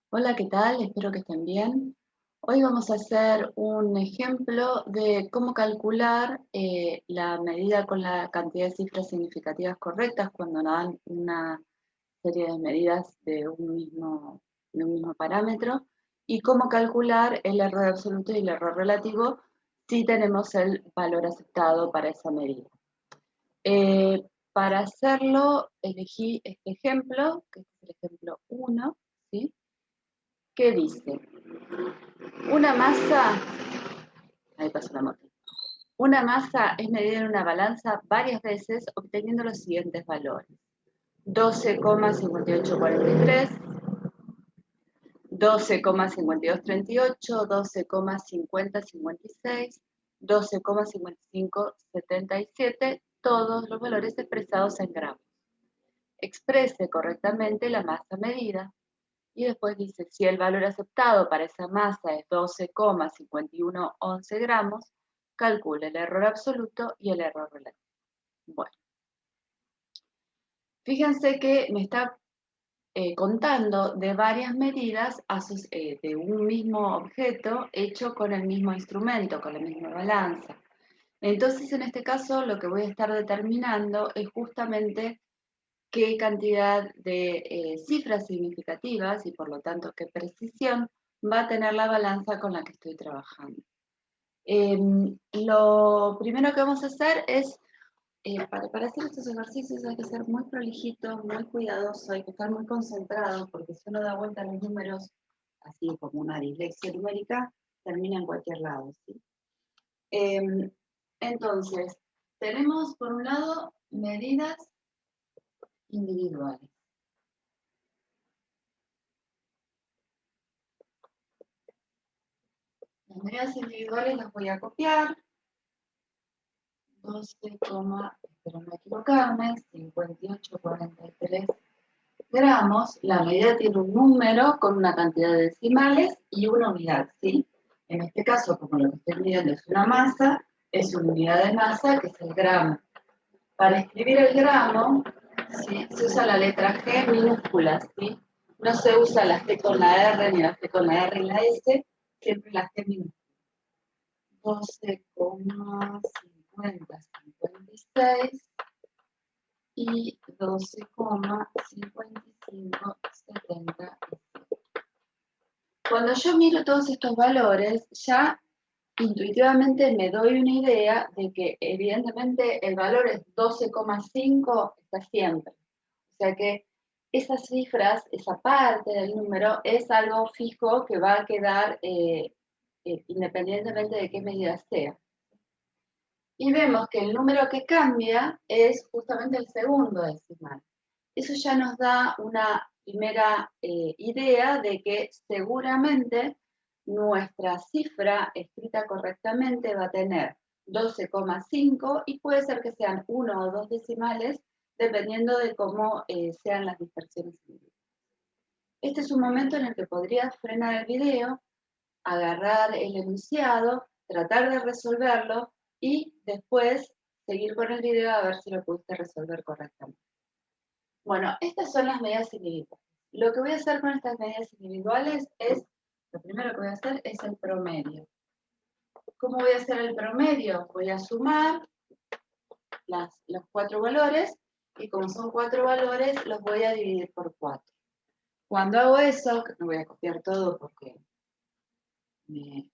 Hola, ¿qué tal? Espero que estén bien. Hoy vamos a hacer un ejemplo de cómo calcular la medida con la cantidad de cifras significativas correctas cuando nos dan una serie de medidas de un mismo parámetro y cómo calcular el error absoluto y el error relativo si tenemos el valor aceptado para esa medida. Eh, para hacerlo, elegí este ejemplo, que es el ejemplo 1, ¿sí? Que dice, una masa, ahí pasó la moto, una masa es medida en una balanza varias veces obteniendo los siguientes valores: 12,5843, 12,5238, 12,5056, 12,5577, todos los valores expresados en gramos. Exprese correctamente la masa medida. Y después dice, si el valor aceptado para esa masa es 12,5111 gramos, calcule el error absoluto y el error relativo. Bueno, fíjense que me está contando de varias medidas de un mismo objeto hecho con el mismo instrumento, con la misma balanza. Entonces, en este caso, lo que voy a estar determinando es justamente qué cantidad de cifras significativas y por lo tanto qué precisión va a tener la balanza con la que estoy trabajando. Lo primero que vamos a hacer es, para hacer estos ejercicios hay que ser muy prolijito, muy cuidadoso, hay que estar muy concentrado porque si uno da vuelta a los números, así como una dislexia numérica, termina en cualquier lado, ¿sí? Entonces, tenemos por un lado medidas individuales. Las medidas individuales las voy a copiar. 12, espero no equivocarme, 58,43 gramos. La medida tiene un número con una cantidad de decimales y una unidad, ¿sí? En este caso, como lo que estoy midiendo es una masa, es una unidad de masa que es el gramo. Para escribir el gramo, ¿sí?, se usa la letra G minúscula, ¿sí? No se usa la G con la R ni la G con la R y la S, siempre la G minúscula. 12,5056 y 12,5577. Cuando yo miro todos estos valores, ya intuitivamente me doy una idea de que evidentemente el valor es 12,5, está siempre. O sea que esas cifras, esa parte del número, es algo fijo que va a quedar independientemente de qué medida sea. Y vemos que el número que cambia es justamente el segundo decimal. Eso ya nos da una primera idea de que seguramente nuestra cifra escrita correctamente va a tener 12,5 y puede ser que sean 1 o 2 decimales dependiendo de cómo sean las dispersiones. Este es un momento en el que podrías frenar el video, agarrar el enunciado, tratar de resolverlo y después seguir con el video a ver si lo pudiste resolver correctamente. Bueno, estas son las medidas individuales. Lo que voy a hacer con estas medidas individuales es, lo primero que voy a hacer es el promedio. ¿Cómo voy a hacer el promedio? Voy a sumar los 4 valores y como son 4 valores, los voy a dividir por 4. Cuando hago eso, que no voy a copiar todo porque me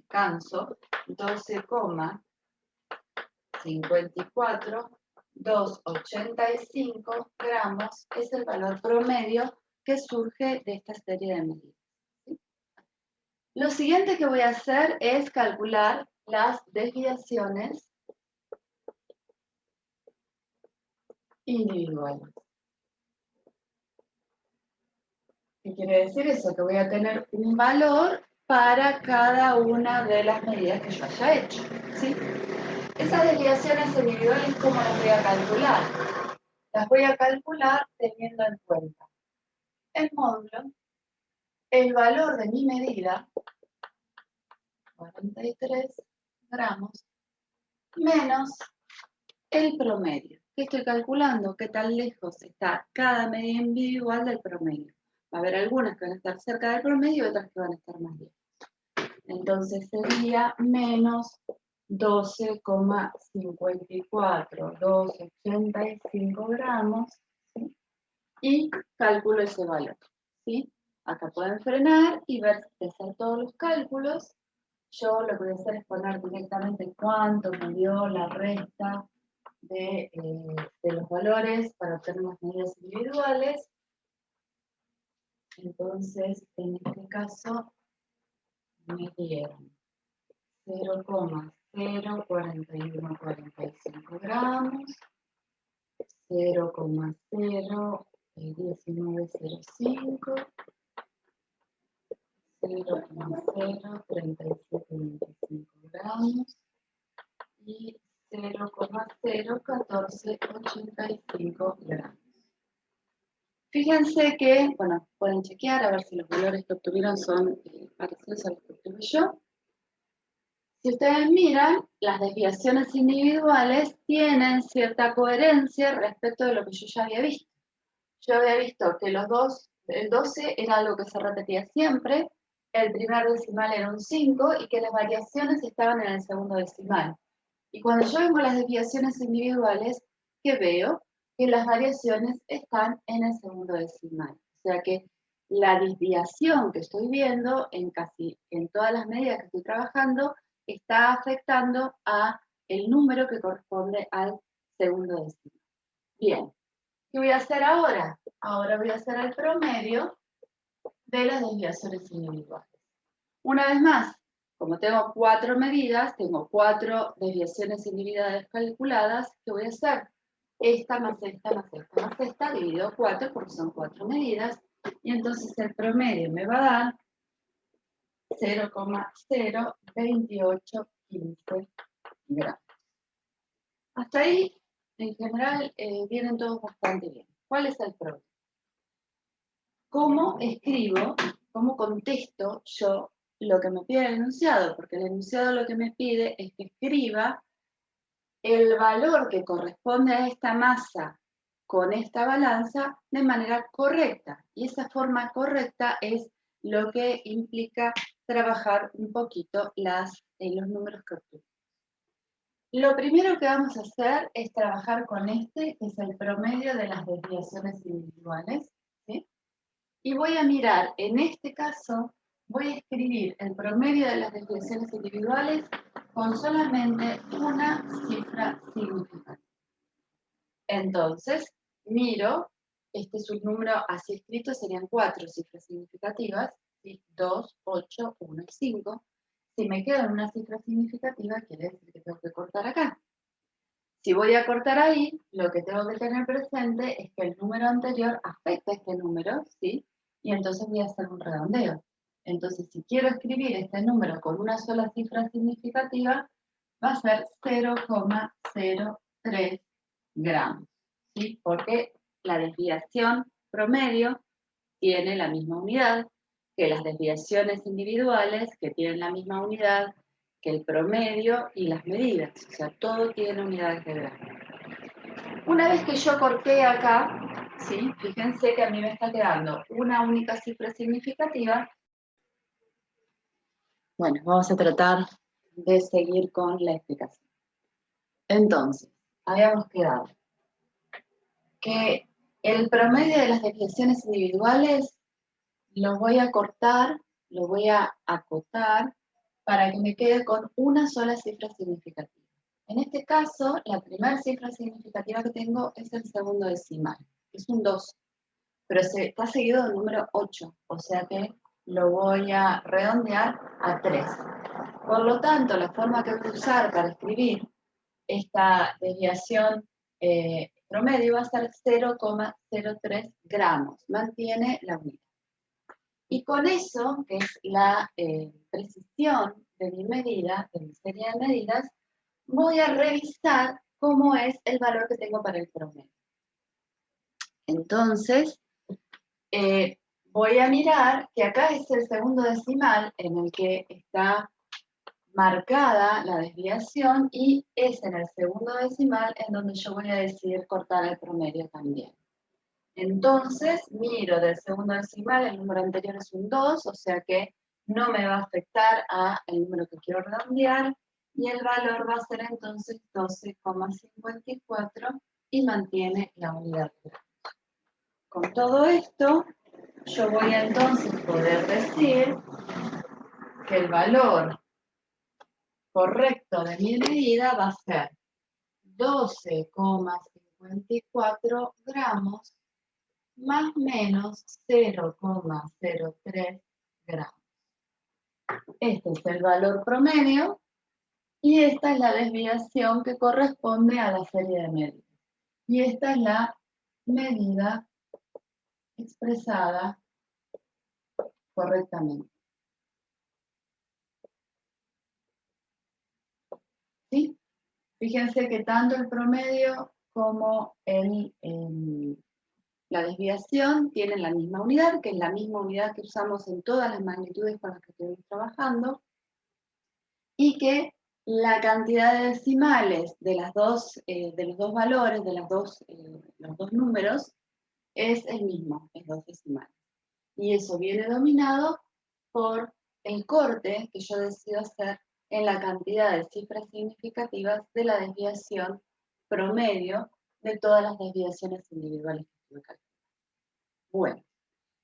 canso, 12,54285 gramos es el valor promedio que surge de esta serie de medidas. ¿Sí? Lo siguiente que voy a hacer es calcular las desviaciones individuales. ¿Qué quiere decir eso? Que voy a tener un valor para cada una de las medidas que yo haya hecho, ¿sí? Esas desviaciones individuales, ¿cómo las voy a calcular? Las voy a calcular teniendo en cuenta el módulo, el valor de mi medida, 43 gramos, menos el promedio. ¿Qué estoy calculando? ¿Qué tan lejos está cada medida individual del promedio? Va a haber algunas que van a estar cerca del promedio y otras que van a estar más lejos. Entonces sería menos 12,54, 285 gramos, ¿sí? Y calculo ese valor, ¿sí? Acá pueden frenar y ver de hacer todos los cálculos. Yo lo que voy a hacer es poner directamente cuánto me dio la resta de los valores para obtener las medidas individuales. Entonces, en este caso, me dieron 0,04145 gramos, 0,01905, 0,03725 gramos y 0,01485 gramos. Fíjense que, bueno, pueden chequear a ver si los valores que obtuvieron son parecidos a los que obtuve yo. Si ustedes miran, las desviaciones individuales tienen cierta coherencia respecto de lo que yo ya había visto. Yo había visto que el 12 era algo que se repetía siempre, el primer decimal era un 5 y que las variaciones estaban en el segundo decimal. Y cuando yo vengo a las desviaciones individuales, ¿qué veo? Que las variaciones están en el segundo decimal. O sea que la desviación que estoy viendo en todas las medidas que estoy trabajando está afectando a el número que corresponde al segundo decimal. Bien, ¿qué voy a hacer ahora? Ahora voy a hacer el promedio de las desviaciones individuales. Una vez más, como tengo 4 medidas, tengo 4 desviaciones individuales calculadas, ¿qué voy a hacer? Esta más esta más esta más esta, dividido 4 porque son 4 medidas, y entonces el promedio me va a dar 0,02815 gramos. Hasta ahí, en general, vienen todos bastante bien. ¿Cuál es el problema? ¿Cómo escribo, cómo contesto yo lo que me pide el enunciado? Porque el enunciado lo que me pide es que escriba el valor que corresponde a esta masa con esta balanza de manera correcta. Y esa forma correcta es lo que implica trabajar un poquito los números que obtuvimos. Lo primero que vamos a hacer es trabajar con que es el promedio de las desviaciones individuales, ¿sí? Y voy a mirar, en este caso, voy a escribir el promedio de las desviaciones individuales con solamente una cifra significativa. Entonces, miro, este es un número así escrito, serían 4 cifras significativas, ¿sí? 2, 8, 1 y 5. Si me quedo en una cifra significativa, quiere decir que tengo que cortar acá. Si voy a cortar ahí, lo que tengo que tener presente es que el número anterior afecta a este número, ¿sí? Y entonces voy a hacer un redondeo. Entonces, si quiero escribir este número con una sola cifra significativa, va a ser 0,03 gramos, ¿sí? Porque la desviación promedio tiene la misma unidad que las desviaciones individuales, que tienen la misma unidad que el promedio y las medidas. O sea, todo tiene unidades de gramo. Una vez que yo corté acá, ¿sí? Fíjense que a mí me está quedando una única cifra significativa. Bueno, vamos a tratar de seguir con la explicación. Entonces, habíamos quedado que el promedio de las desviaciones individuales lo voy a cortar, lo voy a acotar para que me quede con una sola cifra significativa. En este caso, la primera cifra significativa que tengo es el segundo decimal, que es un 2, pero está seguido del número 8, o sea que lo voy a redondear a 3. Por lo tanto, la forma que voy a usar para escribir esta desviación promedio va a ser 0,03 gramos, mantiene la unidad. Y con eso, que es la precisión de mi medida, de mi serie de medidas, voy a revisar cómo es el valor que tengo para el promedio. Entonces, voy a mirar que acá es el segundo decimal en el que está marcada la desviación y es en el segundo decimal en donde yo voy a decidir cortar el promedio también. Entonces, miro del segundo decimal, el número anterior es un 2, o sea que no me va a afectar al número que quiero redondear, y el valor va a ser entonces 12,54 y mantiene la unidad. Con todo esto, yo voy a entonces poder decir que el valor correcto de mi medida va a ser 12,54 gramos más menos 0,03 gramos. Este es el valor promedio y esta es la desviación que corresponde a la serie de medidas. Y esta es la medida expresada correctamente. ¿Sí? Fíjense que tanto el promedio como la desviación tienen la misma unidad, que es la misma unidad que usamos en todas las magnitudes con las que estuvimos trabajando, y que la cantidad de decimales de los dos valores, de los dos números, es el mismo, es 2 decimales. Y eso viene dominado por el corte que yo decido hacer en la cantidad de cifras significativas de la desviación promedio de todas las desviaciones individuales que estuve calculando. Bueno,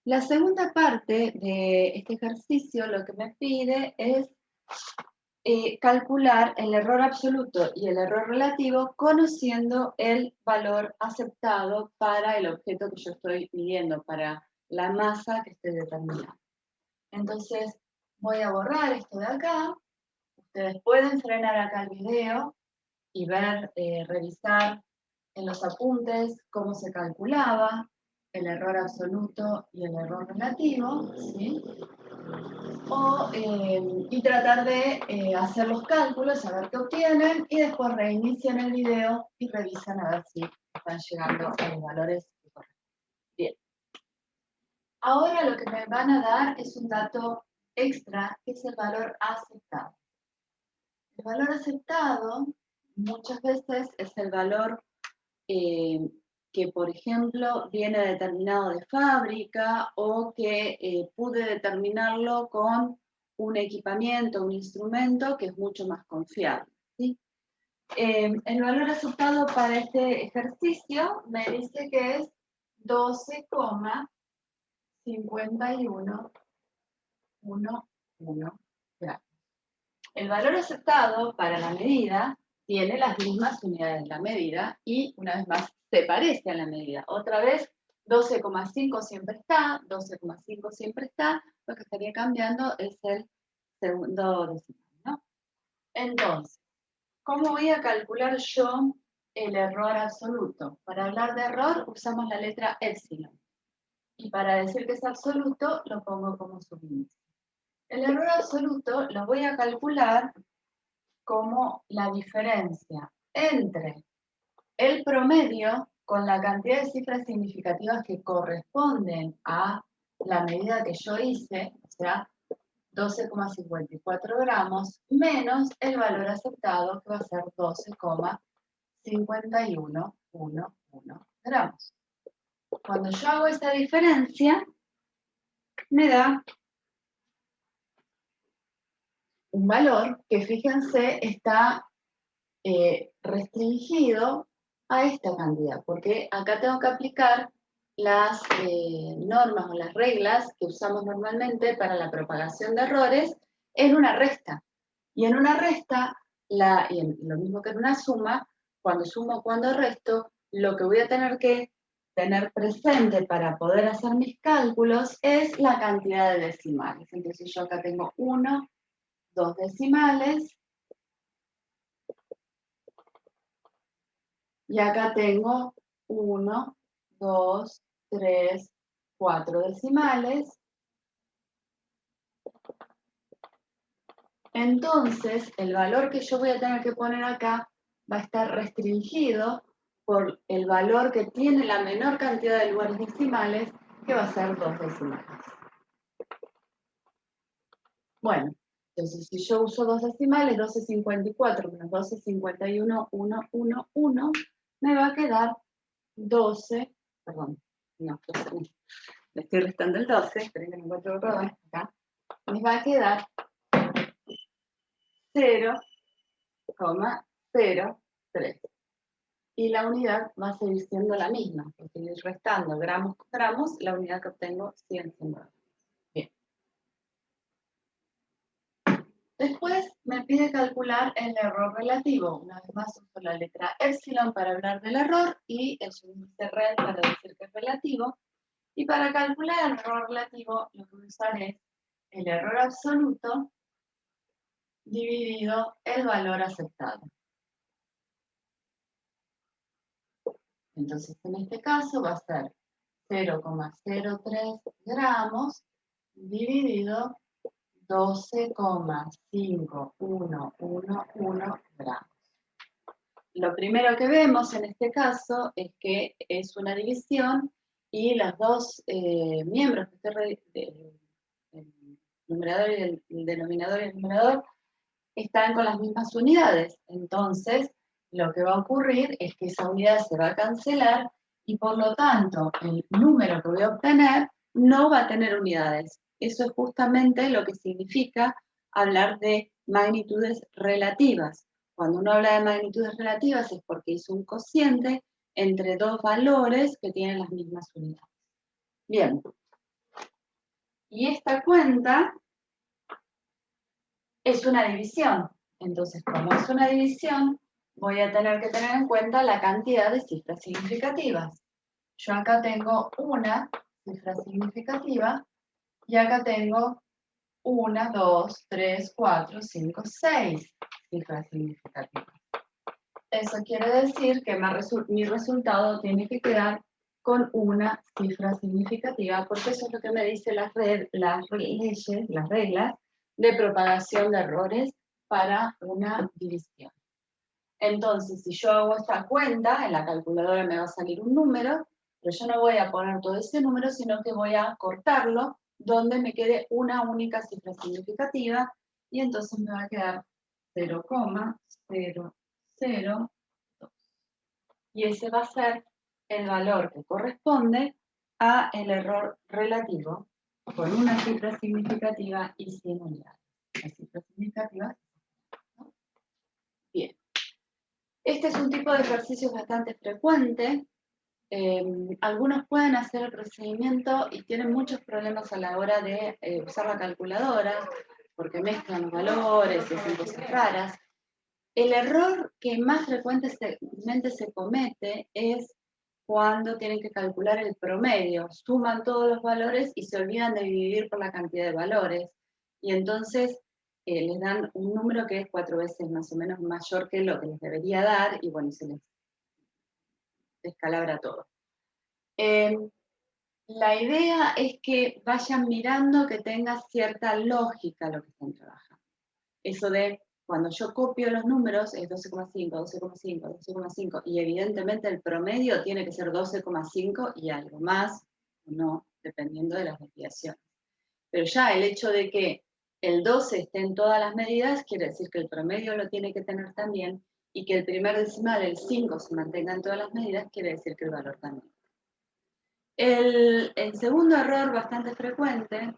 la segunda parte de este ejercicio lo que me pide es calcular el error absoluto y el error relativo conociendo el valor aceptado para el objeto que yo estoy midiendo, para la masa que estoy determinando. Entonces, voy a borrar esto de acá. Ustedes pueden frenar acá el video y ver, revisar en los apuntes cómo se calculaba el error absoluto y el error relativo, ¿sí? Y tratar de hacer los cálculos, a ver qué obtienen, y después reinician el video y revisan a ver si están llegando a los valores correctos. Bien. Ahora lo que me van a dar es un dato extra, que es el valor aceptado. El valor aceptado muchas veces es el valor que, por ejemplo, viene determinado de fábrica o que pude determinarlo con un equipamiento, un instrumento que es mucho más confiable, ¿sí? El valor aceptado para este ejercicio me dice que es 12,5111 gramos. El valor aceptado para la medida tiene las mismas unidades de la medida y, una vez más, se parece a la medida. Otra vez, 12,5 siempre está, 12,5 siempre está, lo que estaría cambiando es el segundo decimal, ¿no? Entonces, ¿cómo voy a calcular yo el error absoluto? Para hablar de error usamos la letra epsilon. Y para decir que es absoluto, lo pongo como subíndice. El error absoluto lo voy a calcular como la diferencia entre el promedio con la cantidad de cifras significativas que corresponden a la medida que yo hice, o sea, 12,54 gramos, menos el valor aceptado, que va a ser 12,5111 gramos. Cuando yo hago esa diferencia, me da un valor que, fíjense, está restringido a esta cantidad, porque acá tengo que aplicar las normas o las reglas que usamos normalmente para la propagación de errores en una resta. Y en una resta, lo mismo que en una suma, cuando sumo, cuando resto, lo que voy a tener que tener presente para poder hacer mis cálculos es la cantidad de decimales. Entonces yo acá tengo 1, 2 decimales, y acá tengo 1, 2, 3, 4 decimales. Entonces, el valor que yo voy a tener que poner acá va a estar restringido por el valor que tiene la menor cantidad de lugares decimales, que va a ser 2 decimales. Bueno, entonces si yo uso 2 decimales, 12,54 menos 12,51,111, me va a quedar 12, perdón, no, le estoy restando el 12, esperen que no encuentro el error, acá, me va a quedar 0,03. Y la unidad va a seguir siendo la misma, porque ir restando gramos por gramos, la unidad que obtengo sigue siendo la misma. Bien. Después me pide calcular el error relativo. Una vez más uso la letra epsilon para hablar del error y el subíndice rel para decir que es relativo. Y para calcular el error relativo, lo que voy a usar es el error absoluto dividido el valor aceptado. Entonces, en este caso va a ser 0,03 gramos dividido 12,5111 gramos. Lo primero que vemos en este caso es que es una división y los dos miembros, el numerador y el denominador y el numerador, están con las mismas unidades. Entonces, lo que va a ocurrir es que esa unidad se va a cancelar y por lo tanto el número que voy a obtener no va a tener unidades. Eso es justamente lo que significa hablar de magnitudes relativas. Cuando uno habla de magnitudes relativas es porque hizo un cociente entre dos valores que tienen las mismas unidades. Bien. Y esta cuenta es una división. Entonces, como es una división, voy a tener que tener en cuenta la cantidad de cifras significativas. Yo acá tengo una cifra significativa y acá tengo 1, 2, 3, 4, 5, 6 cifras significativas. Eso quiere decir que mi resultado tiene que quedar con una cifra significativa, porque eso es lo que me dicen las leyes, las reglas de propagación de errores para una división. Entonces, si yo hago esta cuenta, en la calculadora me va a salir un número, pero yo no voy a poner todo ese número, sino que voy a cortarlo donde me quede una única cifra significativa, y entonces me va a quedar 0,002. Y ese va a ser el valor que corresponde a el error relativo con una cifra significativa y sin unidades. Las cifras significativas, ¿no? Bien. Este es un tipo de ejercicio bastante frecuente. Algunos pueden hacer el procedimiento y tienen muchos problemas a la hora de usar la calculadora, porque mezclan los valores y hacen cosas raras. El error que más frecuentemente se comete es cuando tienen que calcular el promedio. Suman todos los valores y se olvidan de dividir por la cantidad de valores. Y entonces les dan un número que es 4 veces más o menos mayor que lo que les debería dar y bueno, se les descalabra todo. La idea es que vayan mirando que tenga cierta lógica lo que están trabajando. Eso de cuando yo copio los números es 12,5, 12,5, 12,5 y evidentemente el promedio tiene que ser 12,5 y algo más o no, dependiendo de las desviaciones. Pero ya el hecho de que el 12 esté en todas las medidas quiere decir que el promedio lo tiene que tener también y que el primer decimal, el 5, se mantenga en todas las medidas quiere decir que el valor también. El segundo error bastante frecuente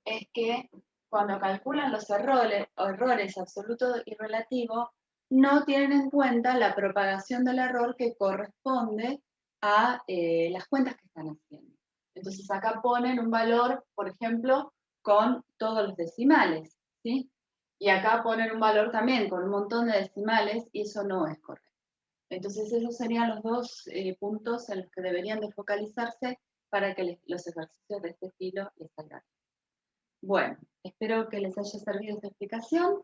es que cuando calculan los errores absoluto y relativo, no tienen en cuenta la propagación del error que corresponde a las cuentas que están haciendo. Entonces acá ponen un valor, por ejemplo, con todos los decimales, ¿sí? Y acá ponen un valor también con un montón de decimales y eso no es correcto. Entonces esos serían los dos puntos en los que deberían de focalizarse para que los ejercicios de este estilo les salgan. Bueno, espero que les haya servido esta explicación.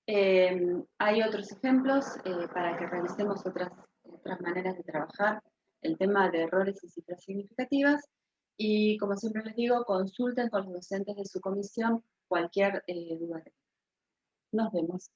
Hay otros ejemplos para que revisemos otras maneras de trabajar el tema de errores y cifras significativas. Y como siempre les digo, consulten con los docentes de su comisión cualquier duda. Nos vemos.